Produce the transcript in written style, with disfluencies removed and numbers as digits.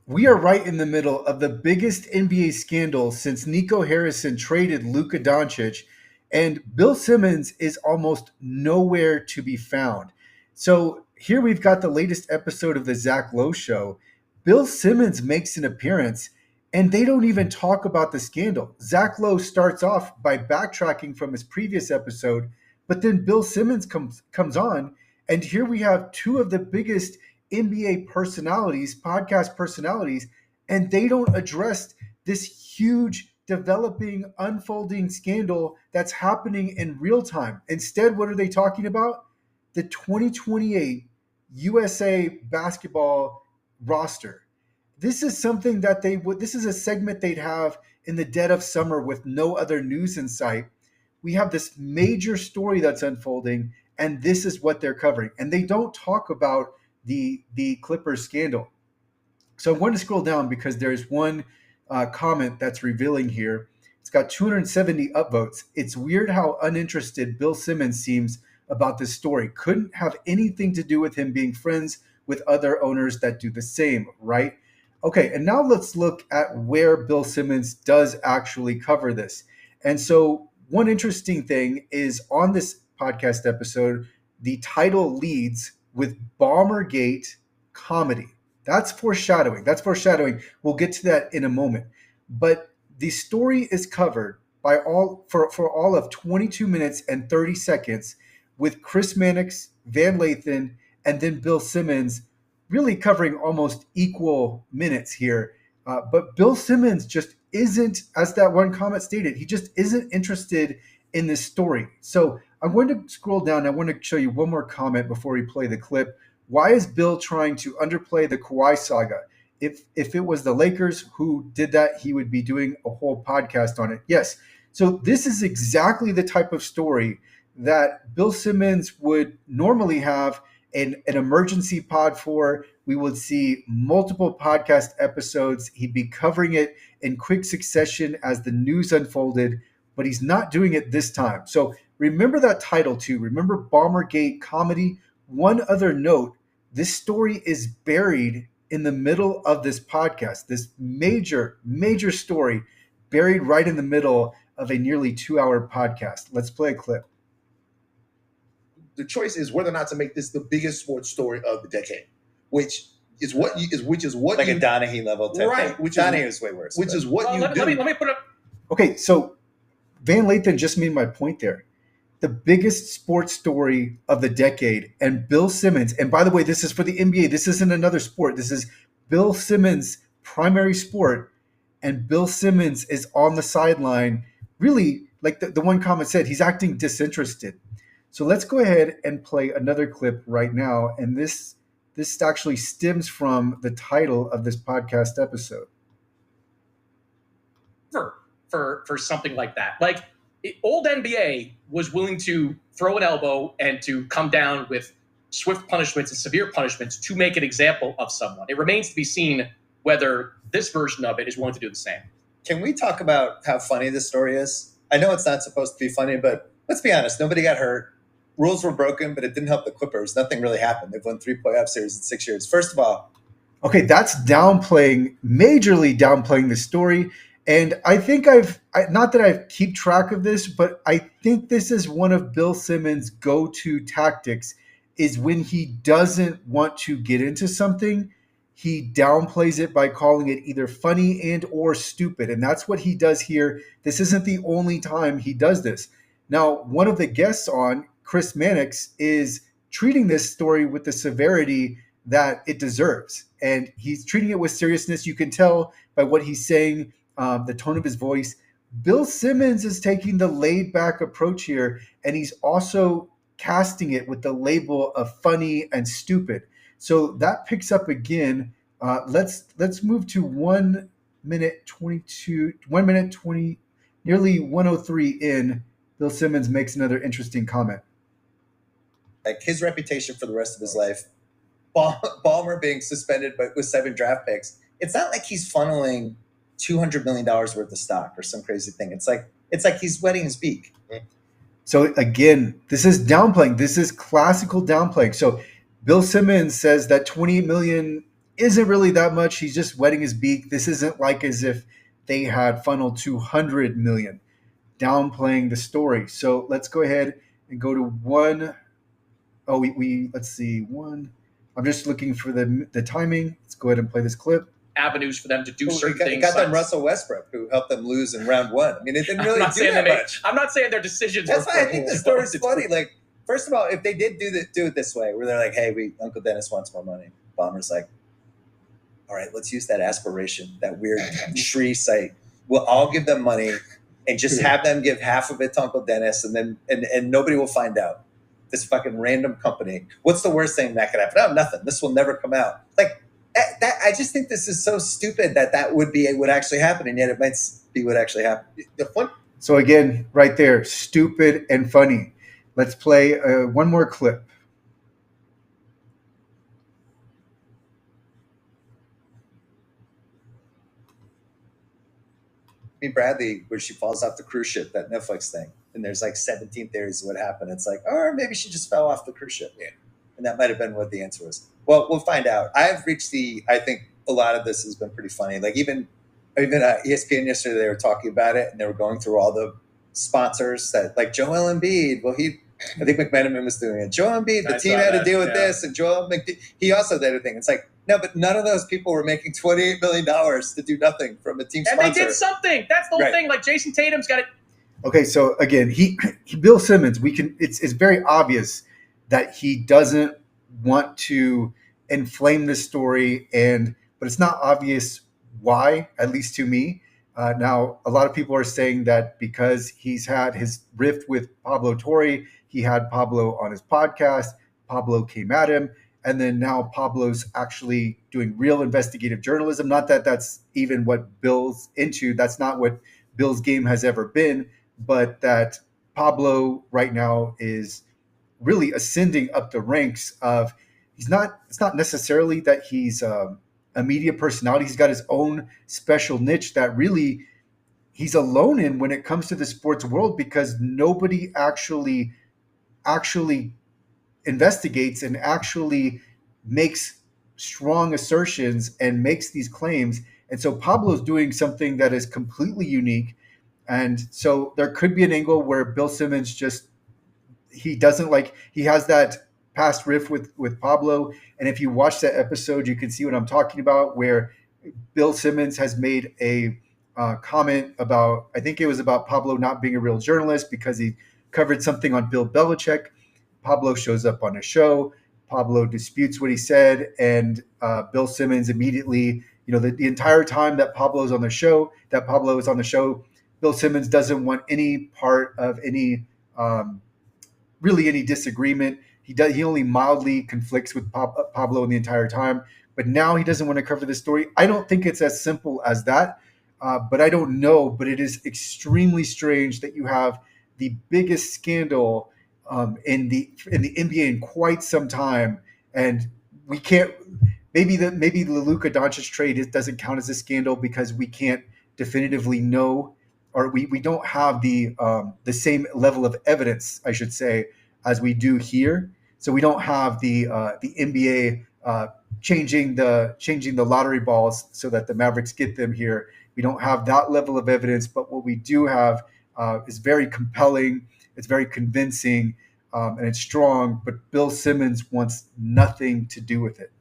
We are right in the middle of the biggest NBA scandal since Nico Harrison traded Luka Doncic, and Bill Simmons is almost nowhere to be found. So here we've got the latest episode of the Zach Lowe Show. Bill Simmons makes an appearance, and they don't even talk about the scandal. Zach Lowe starts off by backtracking from his previous episode, but then Bill Simmons comes on, and here we have two of the biggest NBA personalities, podcast personalities, and they don't address this huge developing, unfolding scandal that's happening in real time. Instead, what are they talking about? The 2028 USA basketball roster. This is something that they would, this is a segment they'd have in the dead of summer with no other news in sight. We have this major story that's unfolding, and this is what they're covering. And they don't talk about the Clippers scandal. So I'm going to scroll down because there's one comment that's revealing here. It's got 270 upvotes. It's weird how uninterested Bill Simmons seems about this story. Couldn't have anything to do with him being friends with other owners that do the same, right? Okay, and now let's look at where Bill Simmons does actually cover this. And so one interesting thing is on this podcast episode, the title leads with BallmerGate Comedy. That's foreshadowing. That's foreshadowing. We'll get to that in a moment. But the story is covered by for all of 22 minutes and 30 seconds with Chris Mannix, Van Lathan, and then Bill Simmons really covering almost equal minutes here. But Bill Simmons just isn't, as that one comment stated, he just isn't interested in this story. So I'm going to scroll down. I want to show you one more comment before we play the clip. Why is Bill trying to underplay the Kawhi saga? If it was the Lakers who did that, he would be doing a whole podcast on it. Yes. So this is exactly the type of story that Bill Simmons would normally have an emergency pod for. We would see multiple podcast episodes. He'd be covering it in quick succession as the news unfolded, but he's not doing it this time. So remember that title too. Remember BallmerGate Comedy. One other note, this story is buried in the middle of this podcast, this major, major story buried right in the middle of a nearly 2-hour podcast. Let's play a clip. The choice is whether or not to make this the biggest sports story of the decade, which is what like a Donahue level type right? Which Donahue is way worse. Which is what you do. Let me put up. Okay, so Van Lathan just made my point there. The biggest sports story of the decade, and Bill Simmons. And by the way, this is for the NBA. This isn't another sport. This is Bill Simmons' primary sport, and Bill Simmons is on the sideline. Really, like the one comment said, he's acting disinterested. So let's go ahead and play another clip right now. And this actually stems from the title of this podcast episode. For something like that. Like, old NBA was willing to throw an elbow and to come down with swift punishments and severe punishments to make an example of someone. It remains to be seen whether this version of it is willing to do the same. Can we talk about how funny this story is? I know it's not supposed to be funny, but let's be honest. Nobody got hurt. Rules were broken, but it didn't help the Clippers. Nothing really happened. They've won 3 playoff series in 6 years. First of all. Okay, that's majorly downplaying the story. And I think not that I keep track of this, but I think this is one of Bill Simmons' go-to tactics is when he doesn't want to get into something, he downplays it by calling it either funny and or stupid. And that's what he does here. This isn't the only time he does this. Now, one of the guests on, Chris Mannix, is treating this story with the severity that it deserves. And he's treating it with seriousness. You can tell by what he's saying, the tone of his voice. Bill Simmons is taking the laid back approach here, and he's also casting it with the label of funny and stupid. So that picks up again. Let's move to 1 minute 22, 1 minute 20, nearly 103 in. Bill Simmons makes another interesting comment. Like his reputation for the rest of his life, Ballmer being suspended but with 7 draft picks. It's not like he's funneling $200 million worth of stock or some crazy thing. It's like he's wetting his beak. So again, this is downplaying. This is classical downplaying. So Bill Simmons says that 28 million isn't really that much. He's just wetting his beak. This isn't like as if they had funneled 200 million, downplaying the story. So let's go ahead and go to one. Oh, we let's see one. I'm just looking for the timing. Let's go ahead and play this clip. Avenues for them to do certain It things. got them Russell Westbrook, who helped them lose in round one. I mean, it didn't really do that much. I'm not saying their decisions. That's were why I think the story's funny. Like, first of all, if they did do it this way, where they're like, "Hey, Uncle Dennis wants more money," Ballmer's like, "All right, let's use that aspiration, that weird tree site. We'll all give them money and just have them give half of it to Uncle Dennis, and then and nobody will find out. This fucking random company. What's the worst thing that could happen? Oh, nothing. This will never come out. Like that. I just think this is so stupid that would be what actually happened, and yet it might be what actually happened. The fun. So again, right there, stupid and funny. Let's play one more clip. Bradley, where she falls off the cruise ship, that Netflix thing, and there's like 17 theories of what happened. It's like, or maybe she just fell off the cruise ship. Yeah. And that might have been what the answer was. Well, we'll find out. I think a lot of this has been pretty funny. Like even ESPN yesterday, they were talking about it and they were going through all the sponsors that, like Joel Embiid. Well, I think McMenamin was doing it. Joel Embiid, the team had to deal with this, and Joel McD, he also did a thing. It's like, no, but none of those people were making $28 million to do nothing from a team sponsor. And they did something. That's the whole thing. Like Jason Tatum's got it. Okay, so again, Bill Simmons, it's very obvious that he doesn't want to inflame this story, but it's not obvious why, at least to me. Now, a lot of people are saying that because he's had his rift with Pablo Torre, he had Pablo on his podcast, Pablo came at him, and then now Pablo's actually doing real investigative journalism. Not that that's even what Bill's into. That's not what Bill's game has ever been, but that Pablo right now is really ascending up the ranks of, it's not necessarily that he's a media personality. He's got his own special niche that really he's alone in when it comes to the sports world, because nobody actually investigates and actually makes strong assertions and makes these claims. And so Pablo's doing something that is completely unique. And so there could be an angle where Bill Simmons he has that past riff with Pablo. And if you watch that episode, you can see what I'm talking about, where Bill Simmons has made a comment about, I think it was about Pablo not being a real journalist because he covered something on Bill Belichick. Pablo shows up on a show. Pablo disputes what he said, and Bill Simmons immediately, the entire time that Pablo is on the show, Bill Simmons doesn't want any part of any really any disagreement. He only mildly conflicts with Pablo in the entire time, but now he doesn't want to cover this story. I don't think it's as simple as that, but I don't know. But it is extremely strange that you have the biggest scandal in the NBA in quite some time, and we can't. Maybe the Luka Doncic trade doesn't count as a scandal because we can't definitively know, or we don't have the same level of evidence, I should say, as we do here. So we don't have the NBA changing the lottery balls so that the Mavericks get them here. We don't have that level of evidence, but what we do have is very compelling. It's very convincing, and it's strong. But Bill Simmons wants nothing to do with it.